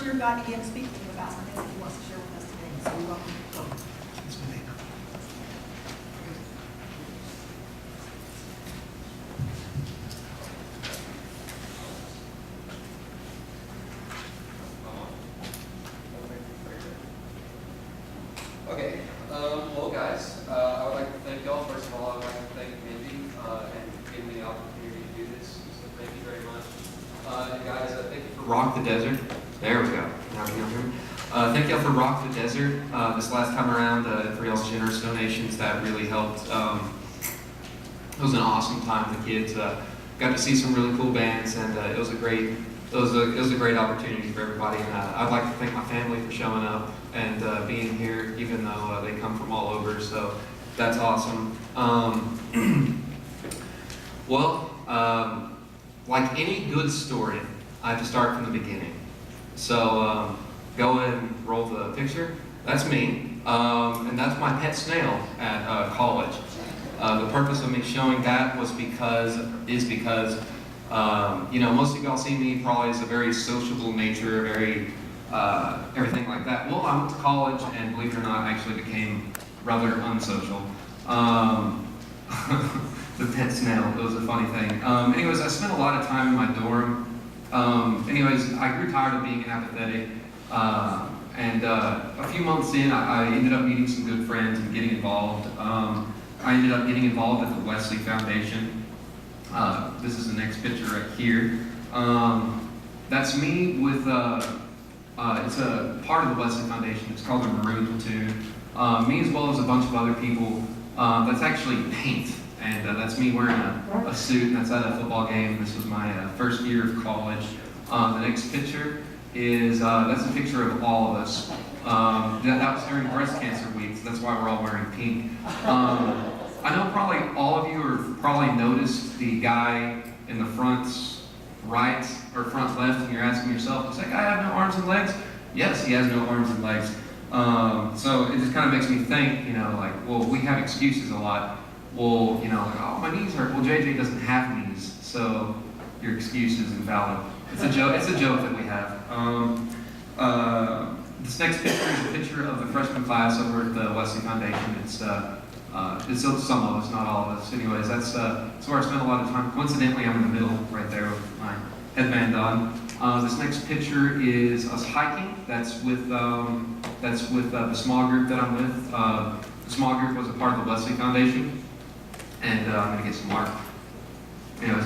hear God begin to speak to him about something that he wants to share with us today. So you're welcome. Okay, well guys, I would like to thank y'all. First of all, I would like to thank Mindy and giving me the opportunity to do this. So thank you very much. And guys, thank you for Rock the Desert. There we go. Now can you hear me? Thank y'all for Rock the Desert. This last time around, for y'all's generous donations, that really helped. It was an awesome time. The kids got to see some really cool bands, and it was a great opportunity for everybody. And I'd like to thank my family for showing up and being here, even though they come from all over. So that's awesome. Like any good story, I have to start from the beginning. So go ahead and roll the picture. That's me, and that's my pet snail at college. The purpose of me showing that was because you know, most of y'all see me probably as a very sociable nature, very everything like that. Well, I went to college and, believe it or not, actually became rather unsocial. The pet snail, it was a funny thing. Anyways, I spent a lot of time in my dorm. Anyways, I grew tired of being apathetic. And a few months in, I ended up meeting some good friends and getting involved. I ended up getting involved at the Wesley Foundation. This is the next picture right here. That's me with, it's a part of the Wesley Foundation. It's called the Maroon Platoon. Me as well as a bunch of other people. That's actually paint. And that's me wearing a suit. That's at a football game. This was my first year of college. The next picture is, that's a picture of all of us. That was during breast cancer week, so that's why we're all wearing pink. I know probably all of you have probably noticed the guy in the front right or front left, and you're asking yourself, does that guy have no arms and legs? Yes, he has no arms and legs. So it just kind of makes me think, you know, like, well, we have excuses a lot. Well, you know, like, oh, my knees hurt. Well, JJ doesn't have knees, so your excuse is invalid. It's a joke. It's a joke that we have. This next picture is a picture of the freshman class over at the Wesley Foundation. It's some of us, not all of us. Anyways, that's where I spent a lot of time. Coincidentally, I'm in the middle right there with my headband on. This next picture is us hiking. That's with the small group that I'm with. The small group was a part of the Wesley Foundation. And I'm going to get some water. Anyways.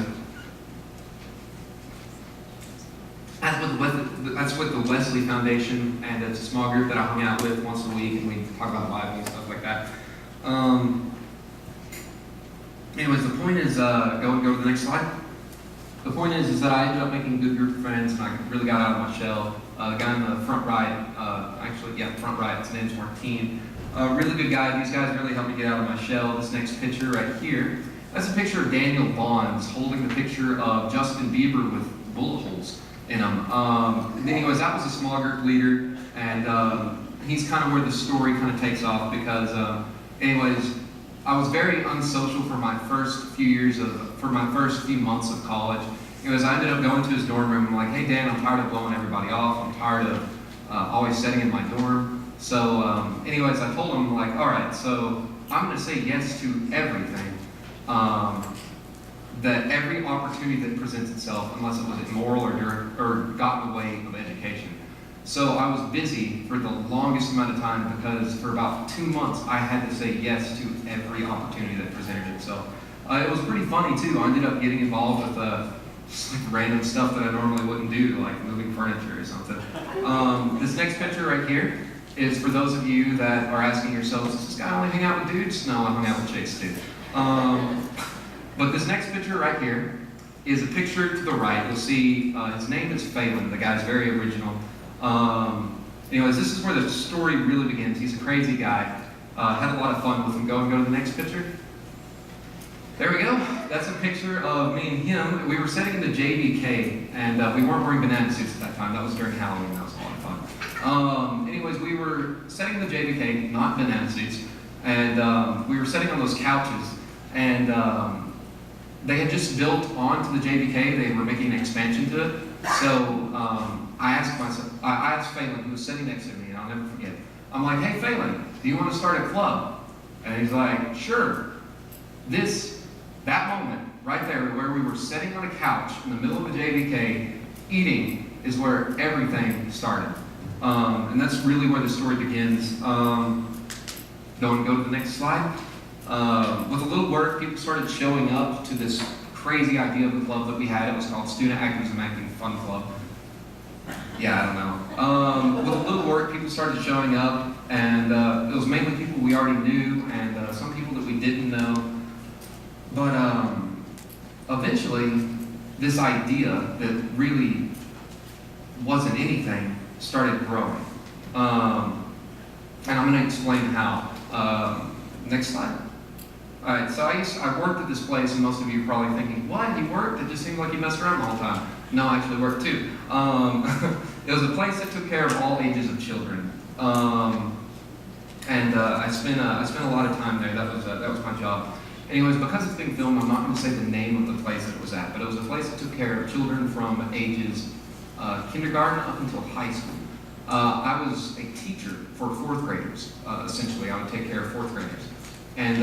That's with the Wesley Foundation, and it's a small group that I hung out with once a week, and we talk about the Bible and stuff like that. Anyways, the point is, go to the next slide. The point is that I ended up making a good group of friends, and I really got out of my shell. The guy in the front right, front right, his name's Martine. Really good guy. These guys really helped me get out of my shell. This next picture right here, that's a picture of Daniel Bonds holding the picture of Justin Bieber with bullet holes in him. Anyways, that was a small group leader, and he's kind of where the story kind of takes off because, anyways, I was very unsocial for my first few months of college. Anyways, I ended up going to his dorm room and I'm like, hey Dan, I'm tired of blowing everybody off. I'm tired of always sitting in my dorm. So, anyways, I told him, like, all right, so I'm going to say yes to everything. That every opportunity that presents itself, unless it was immoral or got in the way of education. So I was busy for the longest amount of time because for about 2 months I had to say yes to every opportunity that presented itself. It was pretty funny too. I ended up getting involved with just like random stuff that I normally wouldn't do, like moving furniture or something. This next picture right here is for those of you that are asking yourselves, does this guy only hang out with dudes? No, I hung out with chicks too. But this next picture right here is a picture to the right. You'll see his name is Phelan. The guy's very original. Anyways, this is where the story really begins. He's a crazy guy. Had a lot of fun with him. Go to the next picture. There we go. That's a picture of me and him. We were sitting in the JVK, and we weren't wearing banana suits at that time. That was during Halloween. That was a lot of fun. Anyways, we were sitting in the JVK, not banana suits, and we were sitting on those couches, and they had just built onto the JVK. They were making an expansion to it. So I asked Phelan, who was sitting next to me, and I'll never forget. I'm like, hey Phelan, do you want to start a club? And he's like, sure. That moment, right there, where we were sitting on a couch in the middle of the JVK, eating, is where everything started. And that's really where the story begins. Go to the next slide. With a little work, people started showing up to this crazy idea of the club that we had. It was called Student Activism Acting Fun Club. Yeah, I don't know. With a little work, people started showing up, and it was mainly people we already knew, and some people that we didn't know. But eventually, this idea that really wasn't anything started growing. And I'm going to explain how. Next slide. All right, so I worked at this place, and most of you are probably thinking, what, you worked? It just seemed like you messed around the whole time. No, I actually worked too. It was a place that took care of all ages of children. And I spent a lot of time there. That was my job. Anyways, because it's being filmed, I'm not going to say the name of the place that it was at, but it was a place that took care of children from ages kindergarten up until high school. I was a teacher for fourth graders, essentially. I would take care of fourth graders. And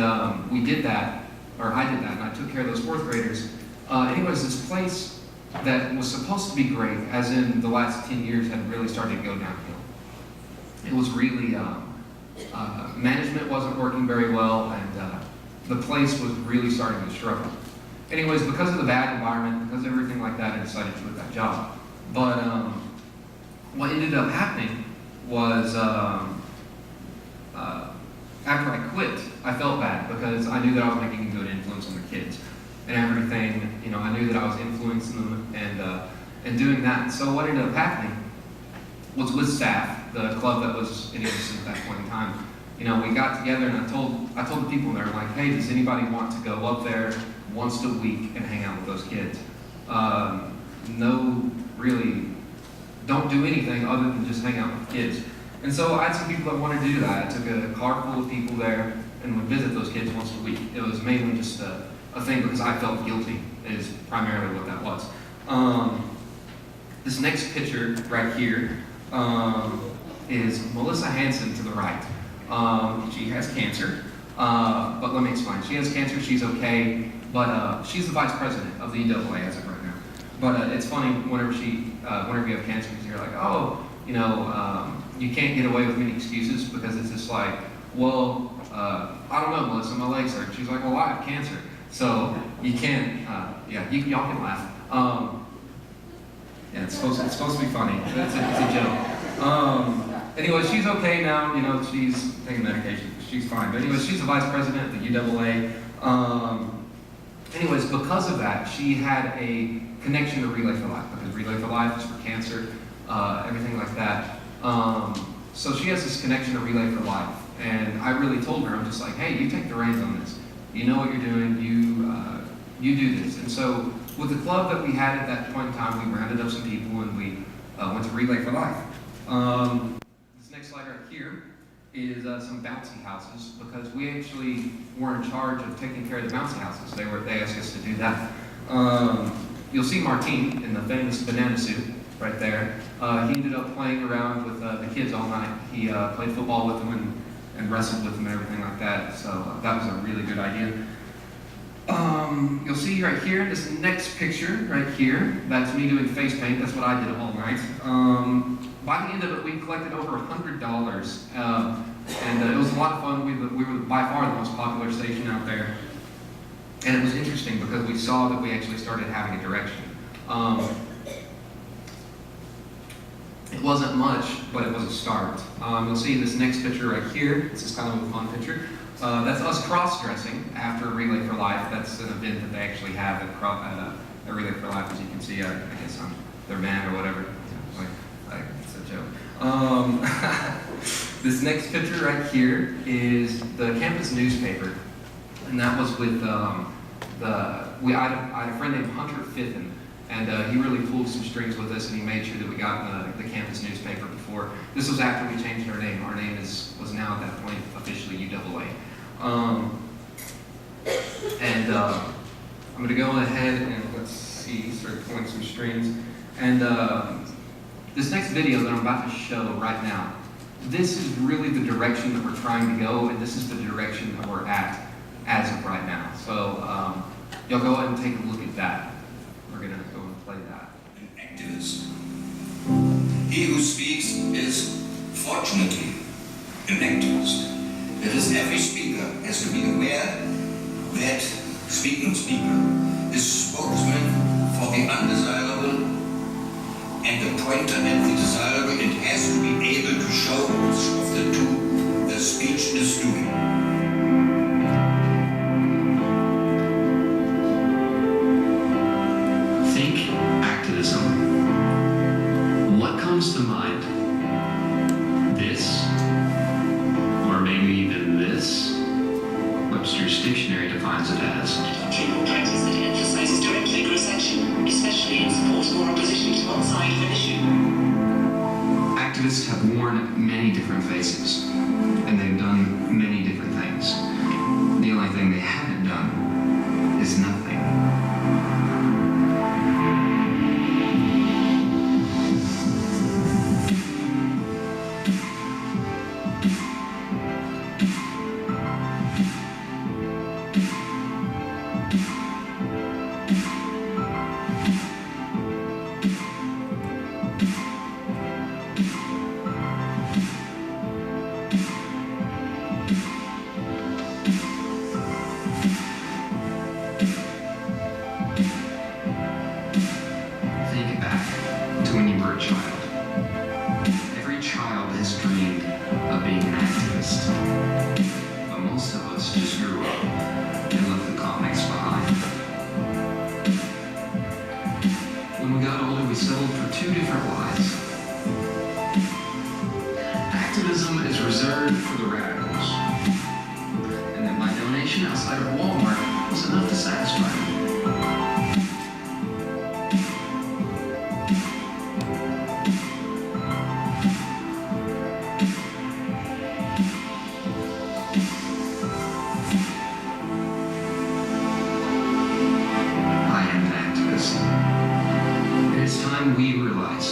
we did that, or I did that, and I took care of those fourth graders. Anyways, this place that was supposed to be great, as in the last 10 years, had really started to go downhill. It was really, management wasn't working very well, and the place was really starting to struggle. Anyways, because of the bad environment, because of everything like that, I decided to quit that job. But what ended up happening was, after I quit, I felt bad because I knew that I was making a good influence on the kids and everything. You know, I knew that I was influencing them and doing that. So what ended up happening was with staff, the club that was in existence at that point in time. You know, we got together and I told the people there, like, hey, does anybody want to go up there once a week and hang out with those kids? No, really, don't do anything other than just hang out with kids. And so I had some people that wanted to do that. I took a car full of people there and would visit those kids once a week. It was mainly just a thing because I felt guilty, is primarily what that was. This next picture right here is Melissa Hansen to the right. She has cancer, but let me explain. She has cancer, she's okay, but she's the vice president of the EAA as of right now. But it's funny whenever you have cancer, because you're like, oh, you know, you can't get away with many excuses because it's just like, well, I don't know, Melissa, my legs hurt. She's like, well, I have cancer, so you can't. Y'all can laugh. Yeah, it's supposed to be funny. It's a joke. Anyway, she's okay now. You know, she's taking medication. She's fine. But anyways, she's the vice president at the UAA. Anyways, because of that, she had a connection to Relay for Life, because Relay for Life is for cancer, everything like that. So she has this connection to Relay for Life, and I really told her, I'm just like, hey, you take the reins on this. You know what you're doing. You do this. And so with the club that we had at that point in time, we rounded up some people and we went to Relay for Life. This next slide right here is some bouncy houses, because we actually were in charge of taking care of the bouncy houses. They asked us to do that. You'll see Martine in the famous banana suit right there. He ended up playing around with the kids all night. He played football with them and wrestled with them and everything like that. So that was a really good idea. You'll see right here, this next picture right here, that's me doing face paint. That's what I did all night. By the end of it, we collected over $100, and it was a lot of fun. We were by far the most popular station out there, and it was interesting because we saw that we actually started having a direction. It wasn't much, but it was a start. You'll see this next picture right here. This is kind of a fun picture. That's us cross-dressing after Relay for Life. That's an event that they actually have at Relay for Life, as you can see. I guess I'm their man or whatever. It's a joke. This next picture right here is the campus newspaper, and that was with I had a friend named Hunter Fitton, and he really pulled some strings with us, and he made sure that we got the campus newspaper before. This was after we changed our name. Our name was now at that point officially UAA. I'm going to go ahead and let's see, start pulling some strings. And this next video that I'm about to show right now, this is really the direction that we're trying to go, and this is the direction that we're at as of right now. So y'all go ahead and take a look at that. We're going to go and play that. An activist. He who speaks is, fortunately, an activist. That is, every speaker has to be aware that speaking speaker is spokesman for the undesirable and the pointer at the desirable. It has to be able to show which of the two the speech is doing. Think activism. What comes to mind? This? Or maybe even this? Webster's dictionary defines it as doctrinal practice that emphasizes direct vigorous action, especially in support or opposition to one side of an issue. activists have worn many different faces, and they've done many different things. The only thing they haven't done is nothing. Think back to when you were a child. Every child has dreamed of being an activist. But most of us just grew up and left the comics behind. When we got older, we settled for two different lives. Activism is reserved for the radicals. And then my donation outside of Walmart was enough to satisfy me. I am an activist. It is time we realize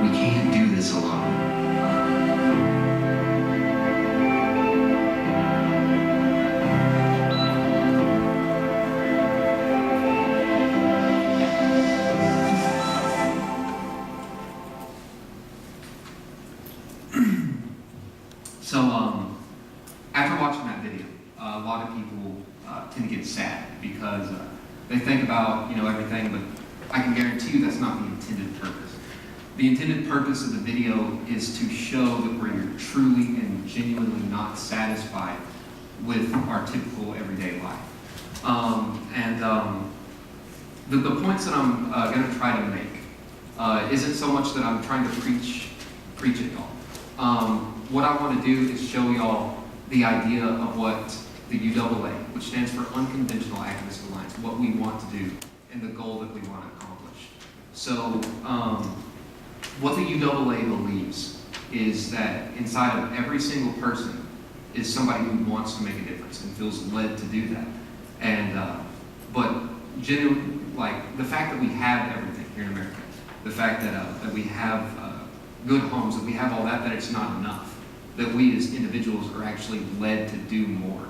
we can't do this alone. So, after watching that video, a lot of people tend to get sad because they think about, everything, but I can guarantee you that's not the intended purpose. The intended purpose of the video is to show that we're truly and genuinely not satisfied with our typical everyday life. The points that I'm going to try to make isn't so much that I'm trying to preach at y'all. What I want to do is show y'all the idea of what the UAA, which stands for Unconventional Activist Alliance, what we want to do and the goal that we want to accomplish. So, what the UAA believes is that inside of every single person is somebody who wants to make a difference and feels led to do that. And but genuinely, like the fact that we have everything here in America, the fact that we have good homes, that we have all that it's not enough. That we as individuals are actually led to do more.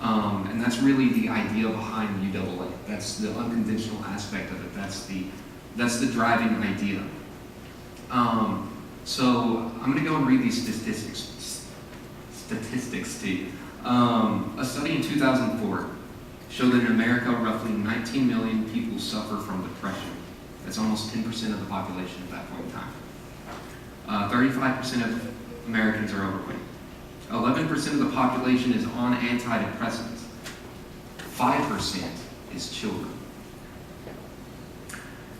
And that's really the idea behind UAA. That's the unconventional aspect of it. That's the driving idea. So I'm going to go and read these statistics to you. A study in 2004 showed that in America, roughly 19 million people suffer from depression. That's almost 10% of the population at that point in time. 35% of Americans are overweight. 11% of the population is on antidepressants. 5% is children.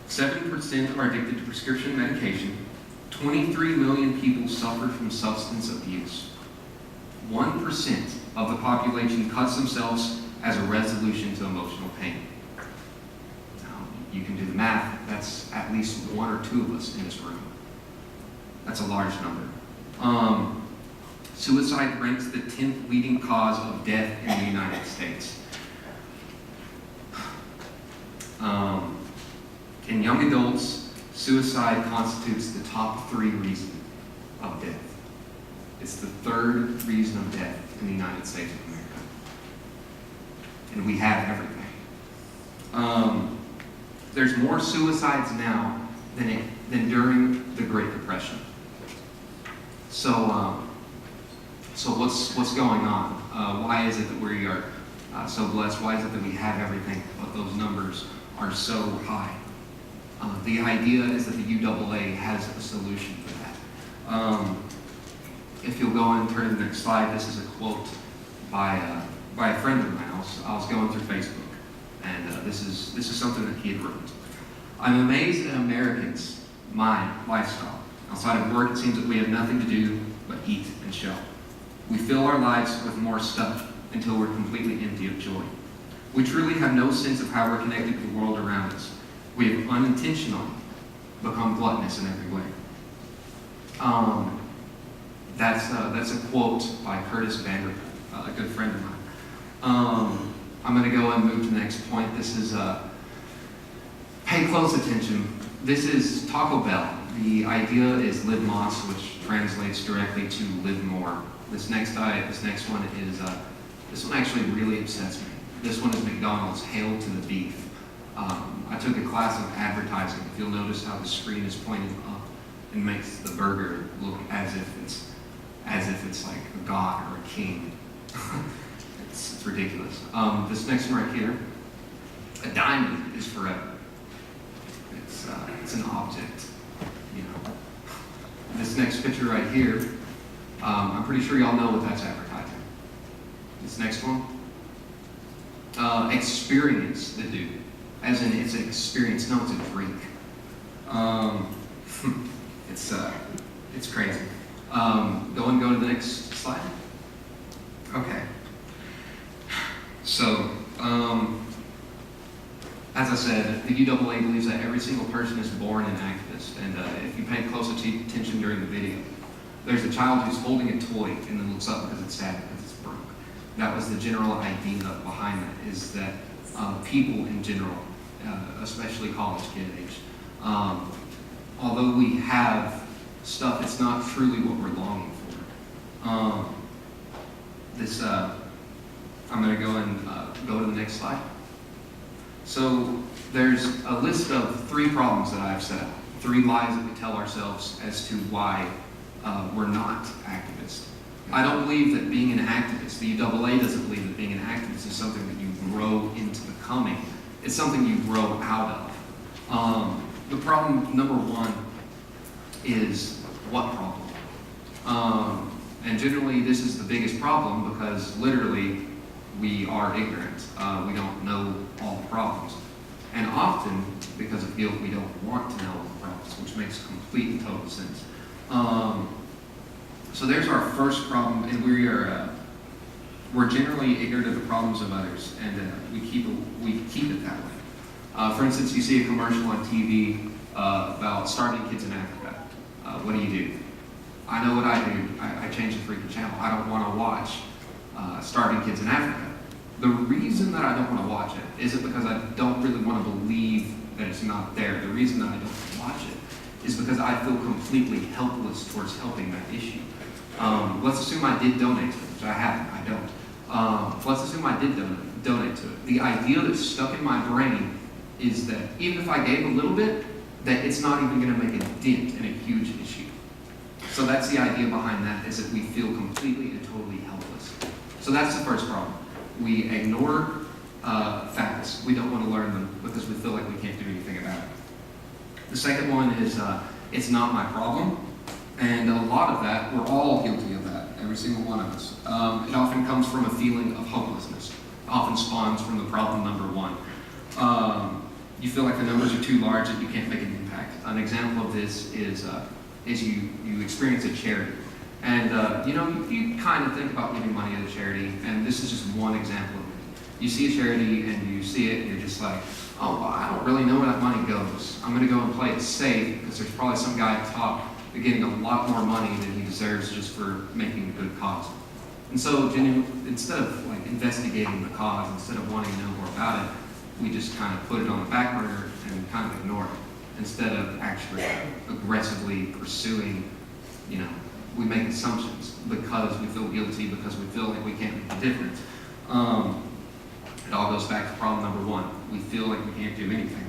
7% are addicted to prescription medication. 23 million people suffer from substance abuse. 1% of the population cuts themselves as a resolution to emotional pain. Now, you can do the math. That's at least one or two of us in this room. That's a large number. Suicide ranks the 10th leading cause of death in the United States. In young adults, suicide constitutes the top 3 reason of death. It's the 3rd reason of death in the United States of America. And we have everything. There's more suicides now than during the Great Depression. So what's going on? Why is it that we are so blessed? Why is it that we have everything, but those numbers are so high? The idea is that the UAA has a solution for that. If you'll go and turn to the next slide, this is a quote by a friend of mine. I was going through Facebook, and this is something that he had written. I'm amazed at Americans' lifestyle. Outside of work, it seems that we have nothing to do but eat and show. We fill our lives with more stuff until we're completely empty of joy. We truly have no sense of how we're connected to the world around us. We have unintentionally become gluttonous in every way. That's a quote by Curtis Vanderbilt, a good friend of mine. I'm going to go and move to the next point. This is pay close attention. This is Taco Bell. The idea is live más, which translates directly to live more. This next one is this one actually really upsets me. This one is McDonald's Hail to the Beef. I took a class of advertising. If you'll notice how the screen is pointing up and makes the burger look as if it's like a god or a king. It's ridiculous. This next one right here, a diamond is forever. It's an object, you know. This next picture right here, I'm pretty sure y'all know what that's advertising. This next one, experience the dude, as in it's an experience. No, it's a drink. It's crazy. Go to the next slide. Okay. So, as I said, the UAA believes that every single person is born an activist, and if you pay close attention during the video, there's a child who's holding a toy and then looks up because it's sad because it's broke. That was the general idea behind that, is that people in general, especially college kid age, although we have stuff, it's not truly what we're longing for. I'm going to go and go to the next slide. So there's a list of 3 problems that I've set out, 3 lies that we tell ourselves as to why we're not activists. I don't believe that being an activist, the UAA doesn't believe that being an activist is something that you grow into becoming. It's something you grow out of. The problem number 1 is what problem? And generally this is the biggest problem because literally we are ignorant. We don't know all the problems. And often, because of guilt, we don't want to know all the problems, which makes complete and total sense. So there's our first problem, and we're generally ignorant of the problems of others, and we keep it that way. For instance, you see a commercial on TV about starving kids in Africa. What do? I know what I do. I change the freaking channel. I don't want to watch starving kids in Africa. The reason that I don't want to watch it isn't because I don't really want to believe that it's not there. The reason that I don't watch it is because I feel completely helpless towards helping that issue. Let's assume I did donate to it, which I haven't. I don't. Let's assume I did donate to it. The idea that's stuck in my brain is that even if I gave a little bit, that it's not even going to make a dent in a huge issue. So that's the idea behind that, is that we feel completely and totally helpless. So that's the first problem. We ignore facts. We don't want to learn them because we feel like we can't do anything about it. The second one is it's not my problem. And a lot of that, we're all guilty of that, every single one of us. It often comes from a feeling of hopelessness. It often spawns from the problem number 1. You feel like the numbers are too large that you can't make an impact. An example of this is you experience a charity. And you kind of think about giving money to a charity, and this is just one example of it. You see a charity and you see it, and you're just like, oh, well, I don't really know where that money goes. I'm going to go and play it safe because there's probably some guy at top getting a lot more money than he deserves just for making a good cause. And so instead of like investigating the cause, instead of wanting to know more about it, we just kind of put it on the back burner and kind of ignore it instead of actually aggressively pursuing, we make assumptions because we feel guilty, because we feel like we can't make a difference. It all goes back to problem number one. We feel like we can't do anything.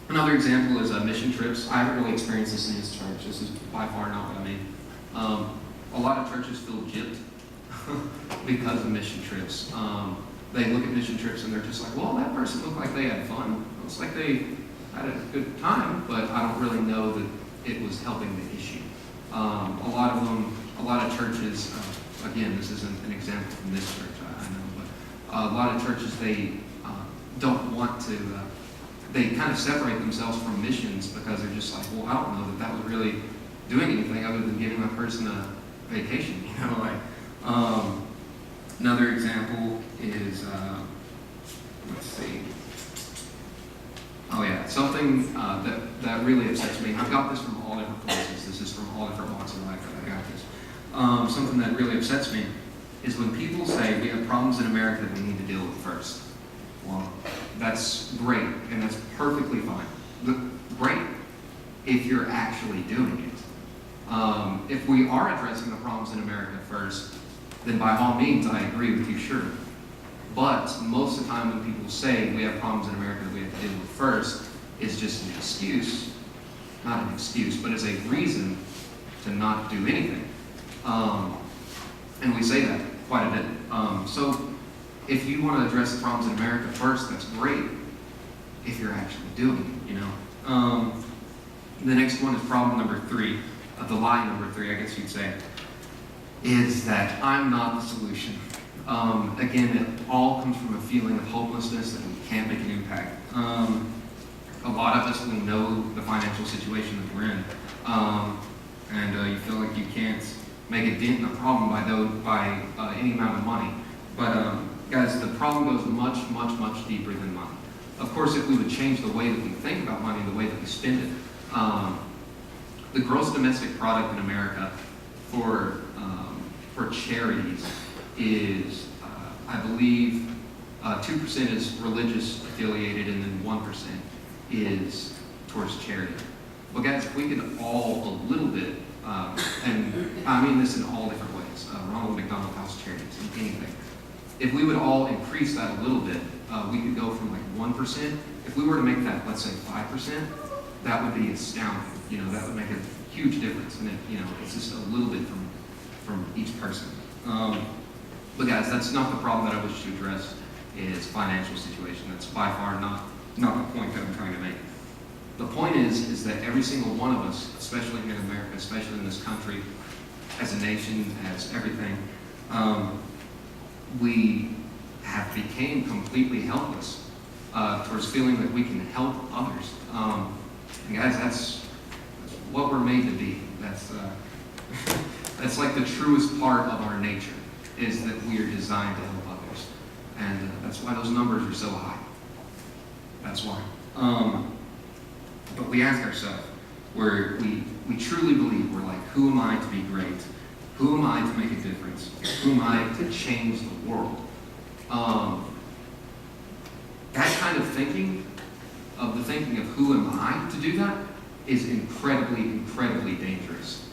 Another example is mission trips. I haven't really experienced this in this church. This is by far not what I mean. A lot of churches feel gypped because of mission trips. They look at mission trips and they're just like, well, that person looked like they had fun. It looks like they had a good time, but I don't really know that it was helping the issue. A lot of churches, again, this isn't an example from this church, I know, but a lot of churches, they don't want to, they kind of separate themselves from missions because they're just like, well, I don't know that was really doing anything other than giving that person a vacation, Another example is, let's see. Oh yeah, something that really upsets me. I've got this from all different places. This is from all different walks of life that I got this. Something that really upsets me is when people say we have problems in America that we need to deal with first. Well, that's great, and that's perfectly fine. Great if you're actually doing it. If we are addressing the problems in America first, then by all means, I agree with you, sure. But most of the time when people say we have problems in America that we have to deal with first, it's just an excuse, not an excuse, but it's a reason to not do anything. And we say that quite a bit. So if you want to address the problems in America first, that's great if you're actually doing it, The next one is problem number three, the lie number three, I guess you'd say, is that I'm not the solution. Again, it all comes from a feeling of hopelessness that we can't make an impact. A lot of us, we know the financial situation that we're in, and you feel like you can't make a dent in the problem by any amount of money. But guys, the problem goes much, much, much deeper than money. Of course, if we would change the way that we think about money, the way that we spend it, the gross domestic product in America for charities is, I believe, 2% is religious affiliated, and then 1% is towards charity. But guys, if we could all a little bit, and I mean this in all different ways, Ronald McDonald House Charities, anything. If we would all increase that a little bit, we could go from like 1%. If we were to make that, let's say 5%, that would be astounding. That would make a huge difference. And it's just a little bit from each person. But guys, that's not the problem that I wish to address, is financial situation. That's by far not the point that I'm trying to make. The point is that every single one of us, especially here in America, especially in this country, as a nation, as everything, we have became completely helpless towards feeling that we can help others. And guys, that's what we're made to be. That's like the truest part of our nature, is that we are designed to help others. And that's why those numbers are so high. That's why. But we ask ourselves, we truly believe, we're like, who am I to be great? Who am I to make a difference? Who am I to change the world? That kind of thinking, the thinking of who am I to do that, is incredibly, incredibly dangerous.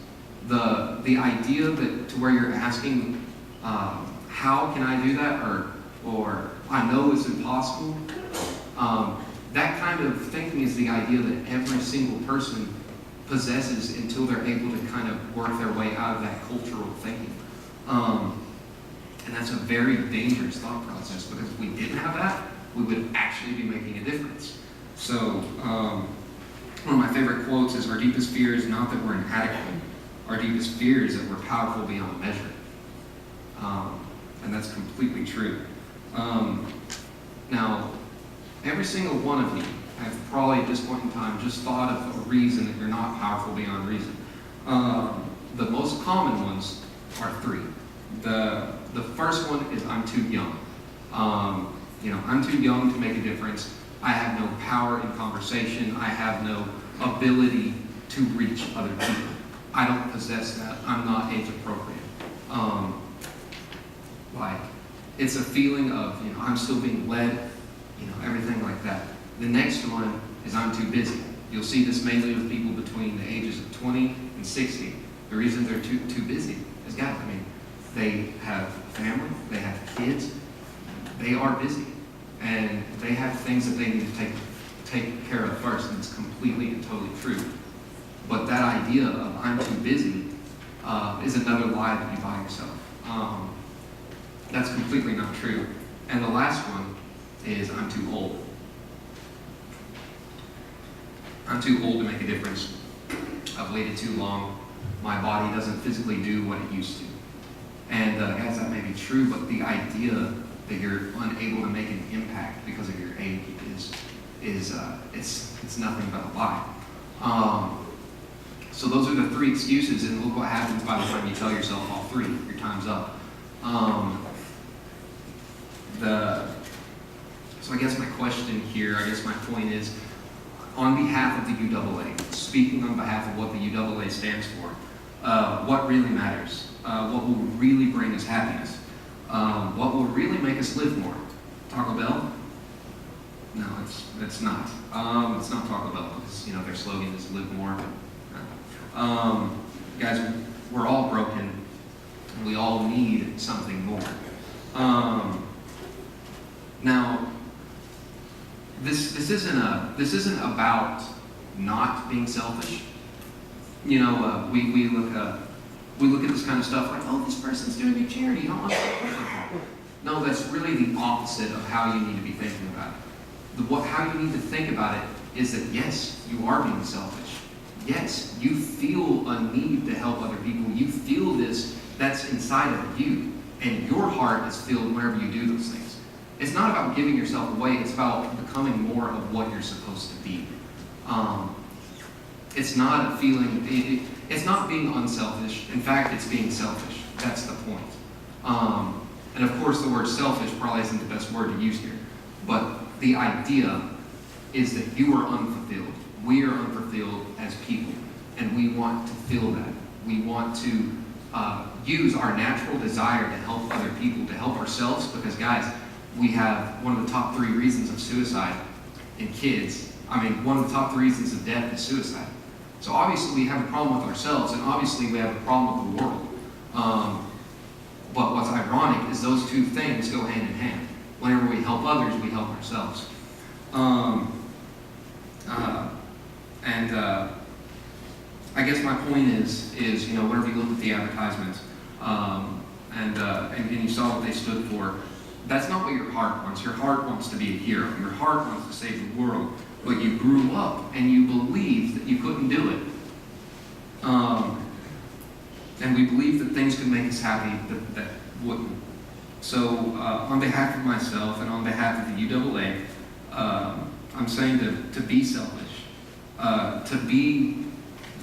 The idea that to where you're asking, how can I do that, or I know it's impossible, that kind of thinking is the idea that every single person possesses until they're able to kind of work their way out of that cultural thinking. And that's a very dangerous thought process, because if we didn't have that, we would actually be making a difference. So, one of my favorite quotes is, our deepest fear is not that we're inadequate. Our deepest fear is that we're powerful beyond measure. And that's completely true. Now, every single one of you have probably at this point in time just thought of a reason that you're not powerful beyond reason. The most common ones are three. The first one is, I'm too young. I'm too young to make a difference. I have no power in conversation. I have no ability to reach other people. I don't possess that. I'm not age appropriate. it's a feeling of, I'm still being led, everything like that. The next one is I'm too busy. You'll see this mainly with people between the ages of 20 and 60. The reason they're too busy is, guys, they have family, they have kids, they are busy, and they have things that they need to take care of first, and it's completely and totally true. But that idea of I'm too busy is another lie that you buy yourself. That's completely not true. And the last one is I'm too old. I'm too old to make a difference. I've waited too long. My body doesn't physically do what it used to. And guys, that may be true, but the idea that you're unable to make an impact because of your age it's nothing but a lie. So those are the three excuses, and look what happens by the time you tell yourself all three. Your time's up. So I guess my question here, my point is, on behalf of the UAA, speaking on behalf of what the UAA stands for, what really matters? What will really bring us happiness? What will really make us live more? Taco Bell? No, it's not. It's not Taco Bell because their slogan is "Live More." Guys, we're all broken, and we all need something more. Now, this isn't about not being selfish. We look at this kind of stuff like, oh, this person's doing a charity. No, that's really the opposite of how you need to be thinking about it. How you need to think about it is that, yes, you are being selfish. Yes, you feel a need to help other people. You feel this, that's inside of you. And your heart is filled whenever you do those things. It's not about giving yourself away. It's about becoming more of what you're supposed to be. It's not a feeling, it's not being unselfish. In fact, it's being selfish. That's the point. And of course, the word selfish probably isn't the best word to use here. But the idea is that you are unfulfilled. We are unfulfilled as people. And we want to feel that. We want to use our natural desire to help other people, to help ourselves. Because guys, we have one of the top 3 reasons of suicide in kids. One of the top 3 reasons of death is suicide. So obviously we have a problem with ourselves, and obviously we have a problem with the world. But what's ironic is those two things go hand in hand. Whenever we help others, we help ourselves. I guess my point is whenever you look at the advertisements and you saw what they stood for, that's not what your heart wants. Your heart wants to be a hero. Your heart wants to save the world. But you grew up and you believed that you couldn't do it. And we believed that things could make us happy that wouldn't. So on behalf of myself and on behalf of the UAA, I'm saying to be selfish, to be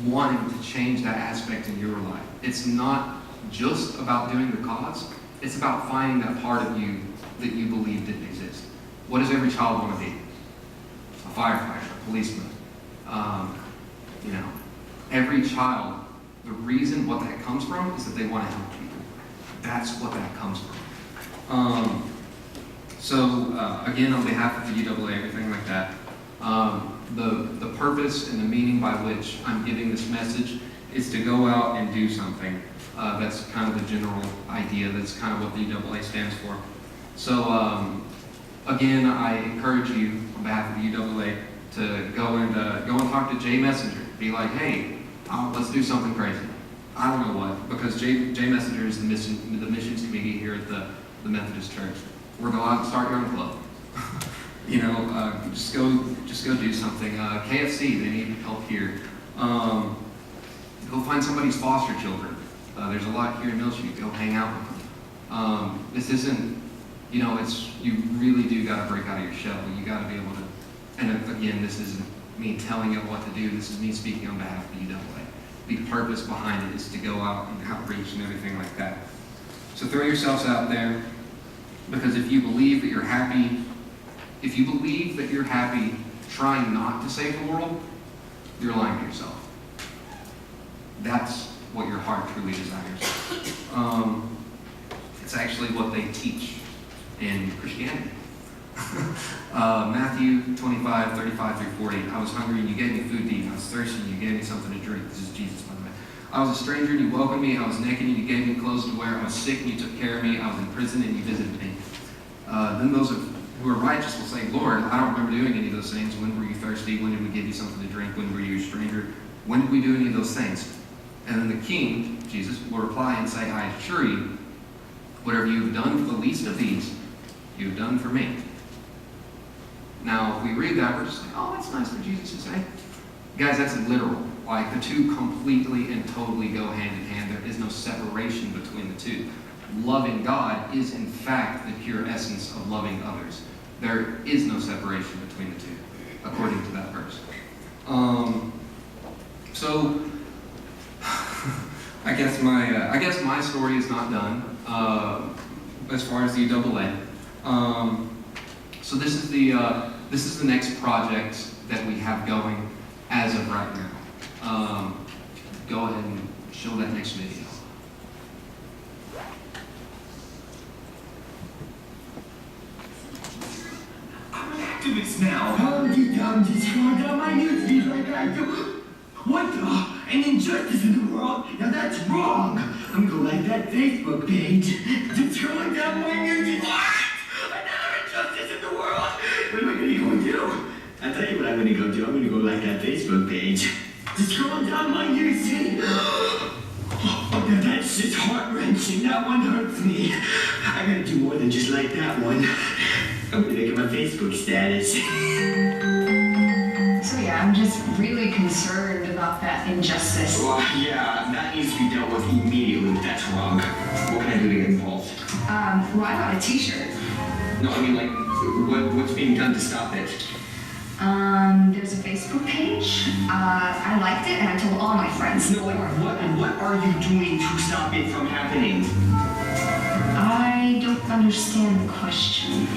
wanting to change that aspect in your life. It's not just about doing the cause. It's about finding that part of you that you believe didn't exist. What does every child want to be? A firefighter, a policeman. Every child, the reason what that comes from is that they want to help people. That's what that comes from. Again, on behalf of the UAA, everything like that, the purpose and the meaning by which I'm giving this message is to go out and do something. That's kind of the general idea. That's kind of what the UAA stands for. So again, I encourage you on behalf of the UAA to go and talk to Jay Messenger. Be like, hey, let's do something crazy. I don't know what, because Jay Messenger is the missions committee here at the Methodist Church. We're going out and start your own club. Just go do something. KFC, they need help here. Go find somebody's foster children. There's a lot here in Muleshoe. Go hang out with them. This isn't, you really do got to break out of your shell. You got to be able to, and again, this isn't me telling you what to do. This is me speaking on behalf of the UAA. The purpose behind it is to go out and outreach and everything like that. So throw yourselves out there, because if you believe that you're happy, trying not to save the world, you're lying to yourself. That's what your heart truly desires. It's actually what they teach in Christianity. Matthew 25, 35 through 40. I was hungry and you gave me food to eat. I was thirsty and you gave me something to drink. This is Jesus, by the way. I was a stranger and you welcomed me. I was naked and you gave me clothes to wear. I was sick and you took care of me. I was in prison and you visited me. Then those who are righteous will say, Lord, I don't remember doing any of those things. When were you thirsty? When did we give you something to drink? When were you a stranger? When did we do any of those things? And then the king, Jesus, will reply and say, I assure you, whatever you have done for the least of these, you have done for me. Now, if we read that, we're just like, oh, that's nice for Jesus to say. Guys, that's literal. Like, the two completely and totally go hand in hand. There is no separation between the two. Loving God is, in fact, the pure essence of loving others. There is no separation between the two, according to that verse. So, I guess my story is not done as far as the double A. So this is the next project that we have going as of right now. Go ahead and show that next video. I'm an activist now. Oh, you dumb, just scroll down my newsfeed like I do. What the? An injustice in the world? Now that's wrong. I'm gonna like that Facebook page. Just scrolling down my newsfeed. What? Another injustice in the world? What am I gonna go do? I'll tell you what I'm gonna go do. I'm gonna go like that Facebook page. Just scrolling down my newsfeed. Oh, now that's just heart-wrenching. That one hurts me. I gotta do more than just like that one. I'm gonna make it my Facebook status. So yeah, I'm just really concerned about that injustice. Well, yeah, that needs to be dealt with immediately if that's wrong. What can I do to get involved? Well, I got a t-shirt. No, I mean, like, what's being done to stop it? There's a Facebook page. I liked it and I told all my friends. No, like, what are you doing to stop it from happening? I don't understand the question.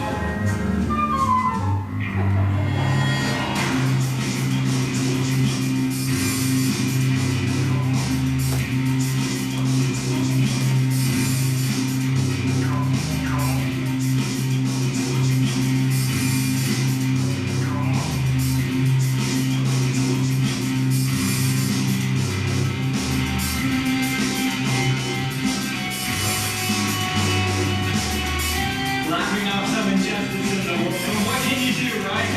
Laughing off some injustice in the world. What can you do, right?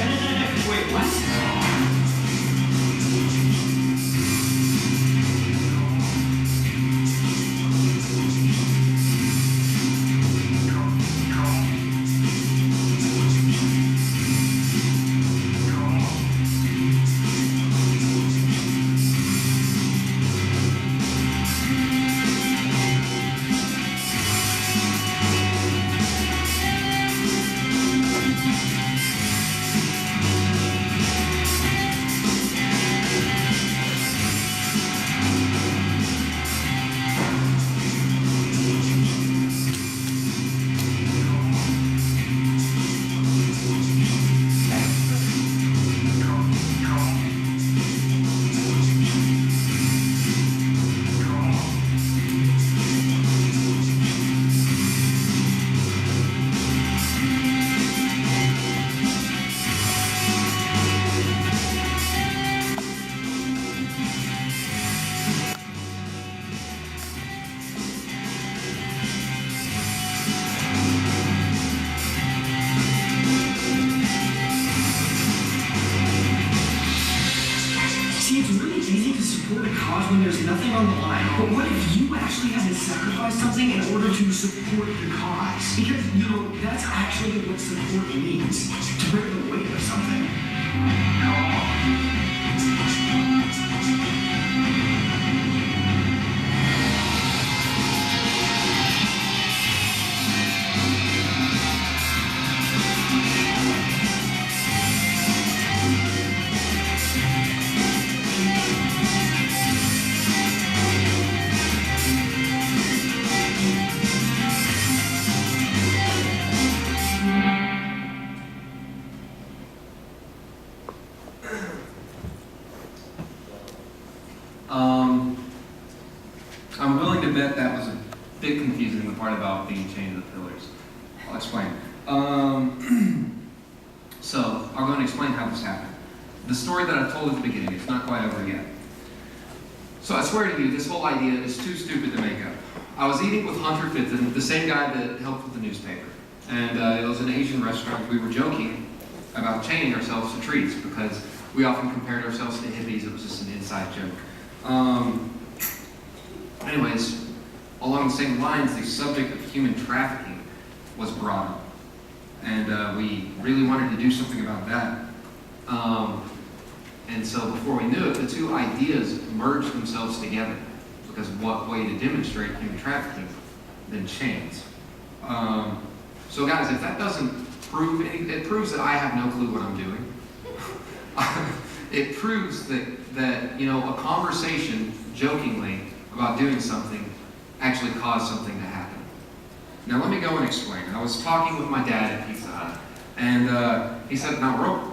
Wait, what? See, it's really easy to support a cause when there's nothing on the line. But what if you actually had to sacrifice something in order to support the cause? Because, you know, that's actually what support means. To bear the weight of something. I'm willing to bet that was a bit confusing, the part about being chained to the pillars. I'll explain. So I'll go and explain how this happened. The story that I told at the beginning, it's not quite over yet. So I swear to you, this whole idea is too stupid to make up. I was eating with Hunter Fitton, the same guy that helped with the newspaper. And it was an Asian restaurant. We were joking about chaining ourselves to trees because we often compared ourselves to hippies. It was just an inside joke. Anyways, along the same lines, the subject of human trafficking was brought up. And we really wanted to do something about that. And so before we knew it, the two ideas merged themselves together. Because what way to demonstrate human trafficking than chains? So guys, if that doesn't prove anything, it proves that I have no clue what I'm doing. It proves that you know, a conversation jokingly about doing something actually caused something to happen. Now let me go and explain. I was talking with my dad at Pizza Hut, and he said, "Now Roper,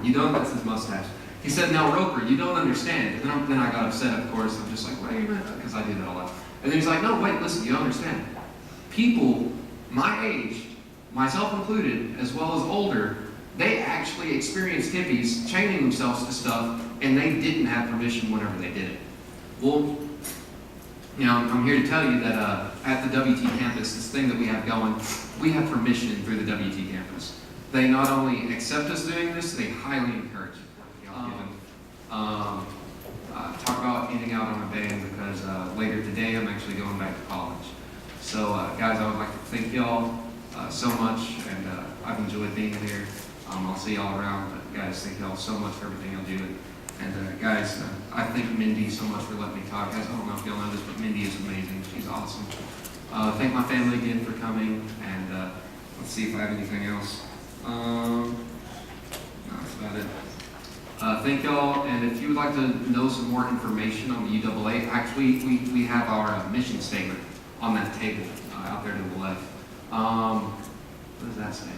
you don't." That's his mustache. He said, "Now Roper, you don't understand." And then I got upset, of course. I'm just like, wait a minute, because I do that a lot. And then he's like, "No, wait, listen, you don't understand. People my age, myself included, as well as older, they actually experienced hippies chaining themselves to stuff, and they didn't have permission whenever they did it." Well, you know, I'm here to tell you that at the WT campus, this thing that we have going, we have permission through the WT campus. They not only accept us doing this, they highly encourage it. Talk about ending out on a bang, because later today I'm actually going back to college. So guys, I would like to thank y'all so much, and I've enjoyed being here. I'll see y'all around, but guys, thank y'all so much for everything y'all do. And guys, I thank Mindy so much for letting me talk. Guys, I don't know if y'all know this, but Mindy is amazing. She's awesome. Thank my family again for coming, and let's see if I have anything else. No, that's about it. Thank y'all, and if you would like to know some more information on the UAA, actually, we have our mission statement on that table out there to the left. What does that say?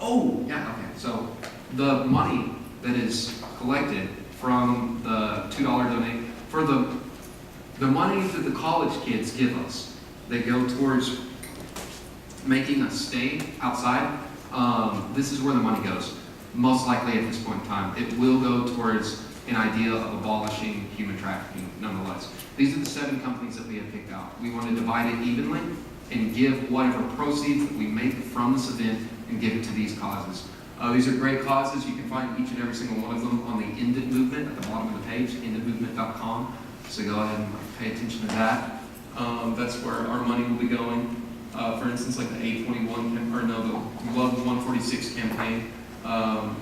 Oh, yeah, okay. So the money that is collected from the $2 donate, for the money that the college kids give us, they go towards making us stay outside. This is where the money goes. Most likely at this point in time, it will go towards an idea of abolishing human trafficking nonetheless. These are the 7 companies that we have picked out. We want to divide it evenly and give whatever proceeds that we make from this event and give it to these causes. These are great causes. You can find each and every single one of them on the End It Movement at the bottom of the page, enditmovement.com. So go ahead and pay attention to that. That's where our money will be going. For instance, like the A21, or no, the Love 146 campaign.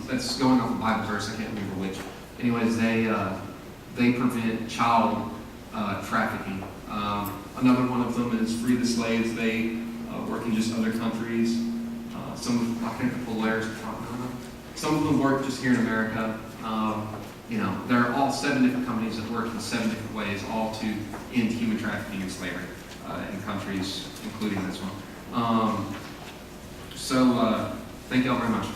That's going off a Bible verse, I can't remember which. Anyways, they prevent child trafficking. Another one of them is Free the Slaves. They work in just other countries. I think the Polaris, some of them work just here in America. You know, there are all 7 different companies that work in 7 different ways, all to end human trafficking and slavery in countries, including this one. So thank y'all very much.